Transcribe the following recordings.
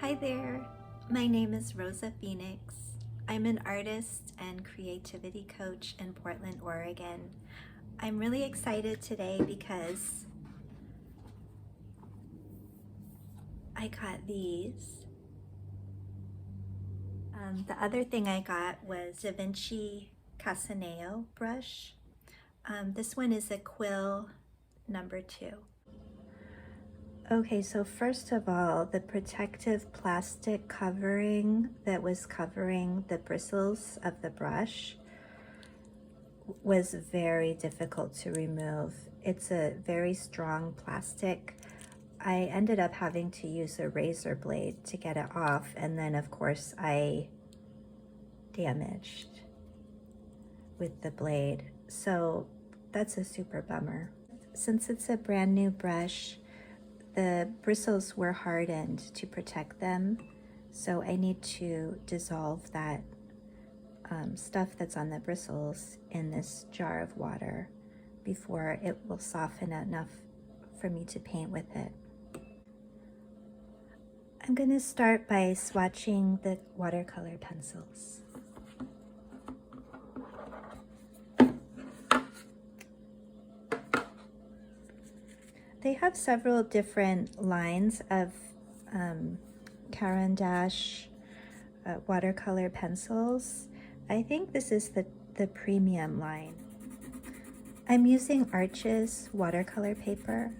Hi there, my name is Rosa Phoenix. I'm an artist and creativity coach in Portland, Oregon. I'm really excited today because I got these. The other thing I got was DaVinci Casaneo brush. This one is a quill number 2. Okay, so first of all, the protective plastic covering that was covering the bristles of the brush was very difficult to remove. It's a very strong plastic. I ended up having to use a razor blade to get it off, and then of course I damaged with the blade. So that's a super bummer. Since it's a brand new brush, the bristles were hardened to protect them, so I need to dissolve that stuff that's on the bristles in this jar of water before it will soften enough for me to paint with it. I'm going to start by swatching the watercolor pencils. They have several different lines of Caran d'Ache watercolor pencils. I think this is the premium line. I'm using Arches watercolor paper.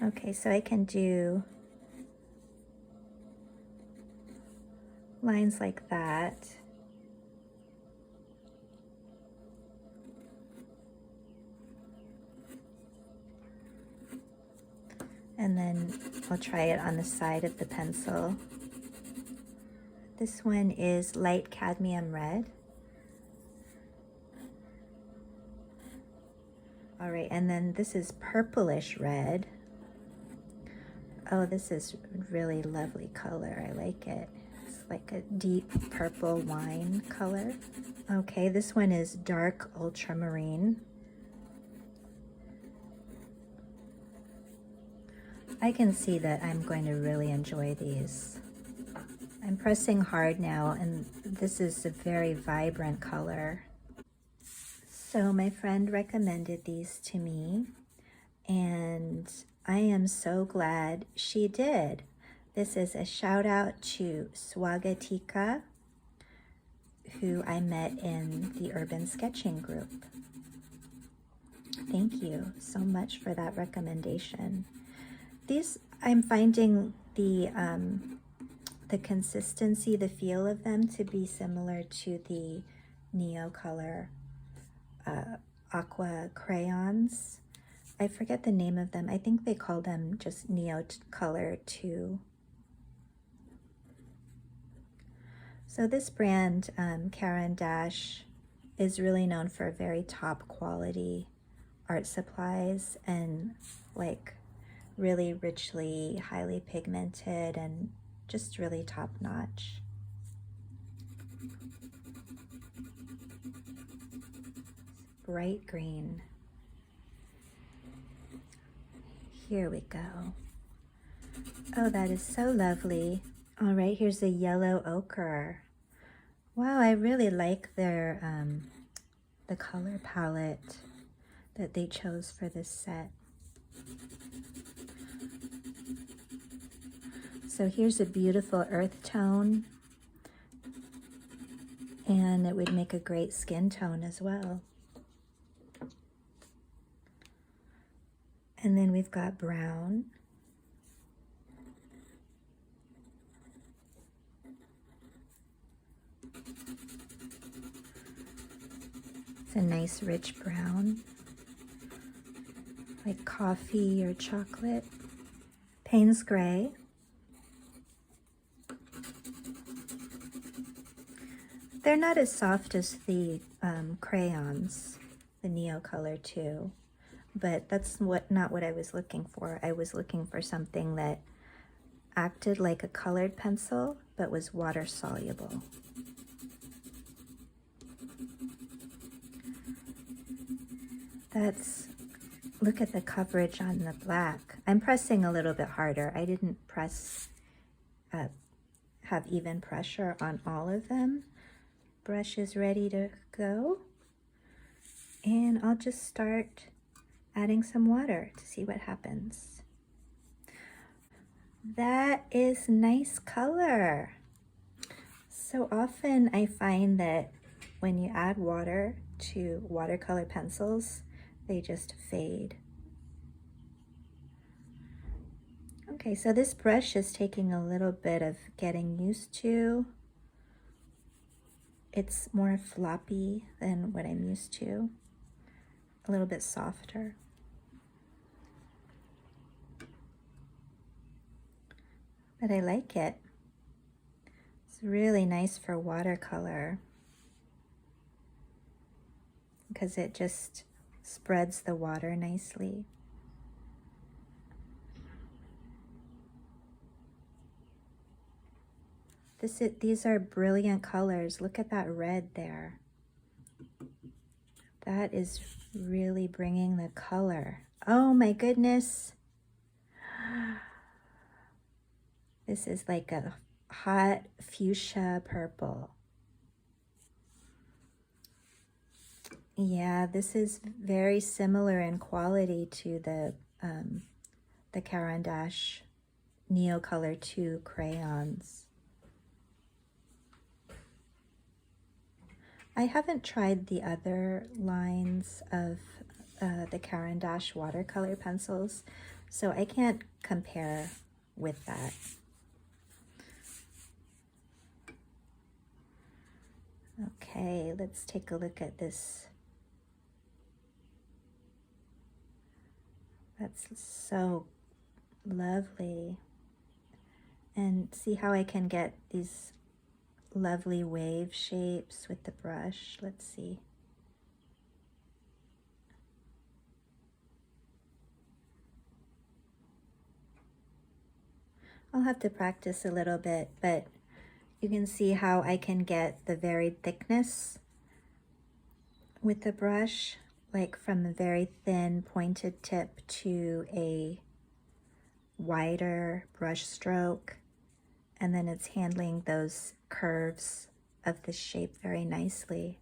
Okay, so I can do lines like that. And then I'll try it on the side of the pencil. This one is light cadmium red. All right, and then this is purplish red. Oh, this is really lovely color. I like it. It's like a deep purple wine color. Okay, this one is dark ultramarine. I can see that I'm going to really enjoy these. I'm pressing hard now, and this is a very vibrant color. So my friend recommended these to me, and I am so glad she did. This is a shout out to Swagatika, who I met in the urban sketching group. Thank you so much for that recommendation. These, I'm finding the consistency, the feel of them to be similar to the Neocolor aqua crayons. I forget the name of them. I think they call them just Neocolor 2. So this brand, Caran d'Ache, is really known for very top quality art supplies and like really richly, highly pigmented, and just really top notch. Bright green. Here we go. Oh, that is so lovely. All right, here's a yellow ochre. Wow, I really like their the color palette that they chose for this set. So here's a beautiful earth tone, and it would make a great skin tone as well. And then we've got brown. It's a nice rich brown, like coffee or chocolate. Payne's gray. They're not as soft as the crayons, the Neocolor 2, but that's not what I was looking for. I was looking for something that acted like a colored pencil, but was water soluble. That's Look at the coverage on the black. I'm pressing a little bit harder. I didn't press, have even pressure on all of them. Brush is ready to go. And I'll just start adding some water to see what happens. That is nice color. So often I find that when you add water to watercolor pencils, they just fade. Okay, so this brush is taking a little bit of getting used to. It's more floppy than what I'm used to, a little bit softer. But I like it. It's really nice for watercolor because it just spreads the water nicely. These are brilliant colors. Look at that red there. That is really bringing the color. Oh my goodness. This is like a hot fuchsia purple. Yeah, this is very similar in quality to the Caran d'Ache Neocolor 2 crayons. I haven't tried the other lines of the Caran d'Ache watercolor pencils, so I can't compare with that. Okay, let's take a look at this. That's so lovely. And see how I can get these lovely wave shapes with the brush. Let's see. I'll have to practice a little bit, but you can see how I can get the varied thickness with the brush, like from a very thin pointed tip to a wider brush stroke, and then it's handling those curves of the shape very nicely.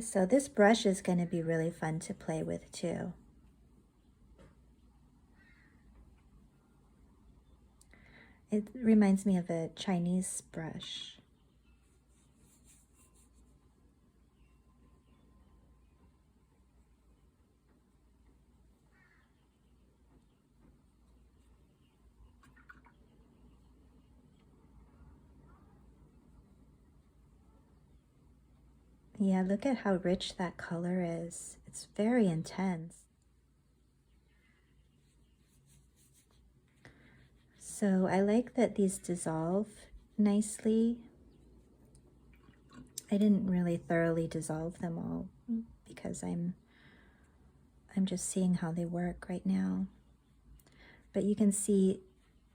So this brush is going to be really fun to play with too. It reminds me of a Chinese brush. Yeah, look at how rich that color is. It's very intense. So I like that these dissolve nicely. I didn't really thoroughly dissolve them all because I'm just seeing how they work right now. But you can see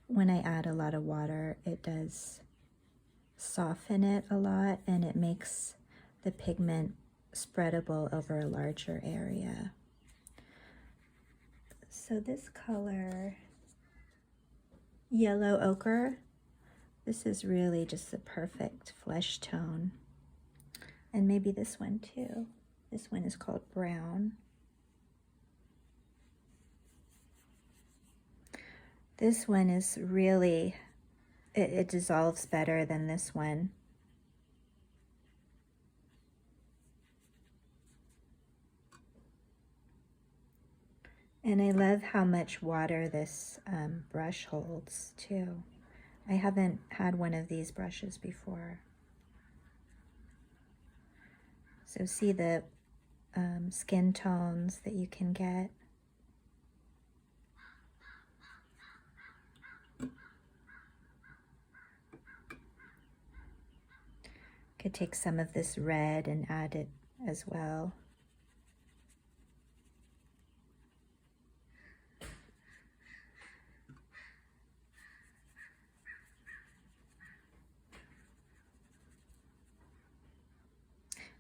when I add a lot of water, it does soften it a lot, and it makes the pigment spreadable over a larger area. So this color, yellow ochre, this is really just a perfect flesh tone. And maybe this one too. This one is called brown. This one is really, it dissolves better than this one. And I love how much water this brush holds too. I haven't had one of these brushes before. So see the skin tones that you can get. Could take some of this red and add it as well.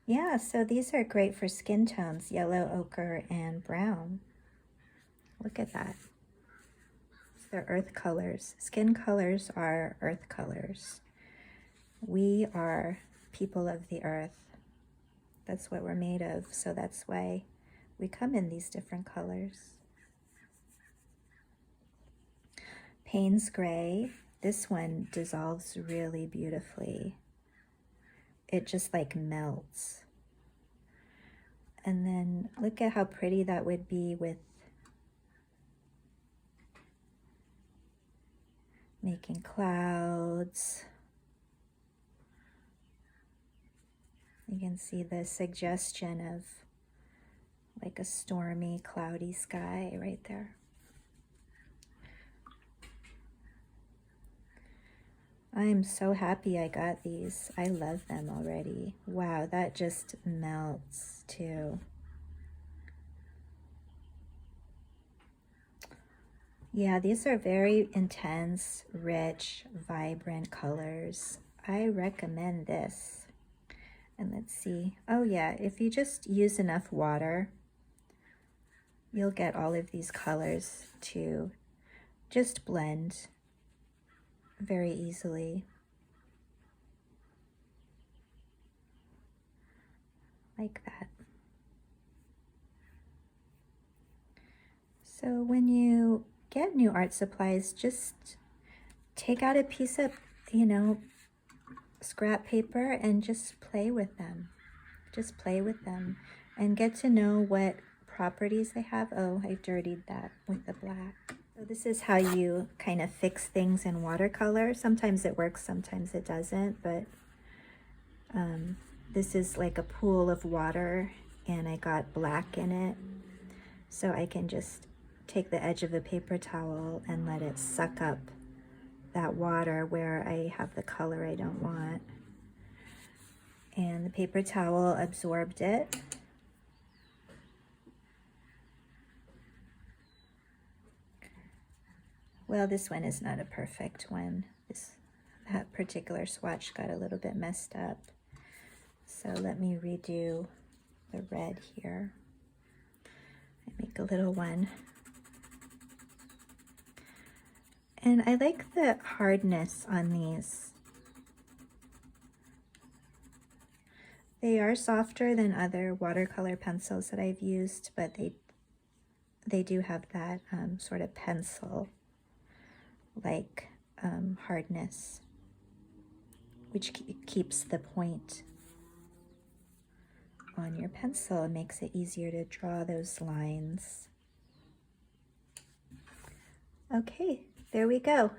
Yeah, so these are great for skin tones, yellow, ochre, and brown. Look at that. They're earth colors. Skin colors are earth colors. We are people of the earth. That's what we're made of, so that's why we come in these different colors. Payne's gray. This one dissolves really beautifully. It just like melts. And then look at how pretty that would be with making clouds. You can see the suggestion of like a stormy, cloudy sky right there. I'm so happy I got these. I love them already. Wow, that just melts too. Yeah, these are very intense, rich, vibrant colors. I recommend this. And let's see. Oh yeah, if you just use enough water, you'll get all of these colors to just blend very easily. Like that. So when you get new art supplies, just take out a piece of, scrap paper and just play with them. Just play with them and get to know what properties they have. Oh, I dirtied that with the black. So this is how you kind of fix things in watercolor. Sometimes it works, sometimes it doesn't, but this is like a pool of water and I got black in it. So I can just take the edge of a paper towel and let it suck up that water where I have the color I don't want. And the paper towel absorbed it. Well, this one is not a perfect one. That particular swatch got a little bit messed up. So let me redo the red here. I make a little one. And I like the hardness on these. They are softer than other watercolor pencils that I've used, but they do have that sort of pencil-like hardness, which keeps the point on your pencil and makes it easier to draw those lines. Okay, there we go.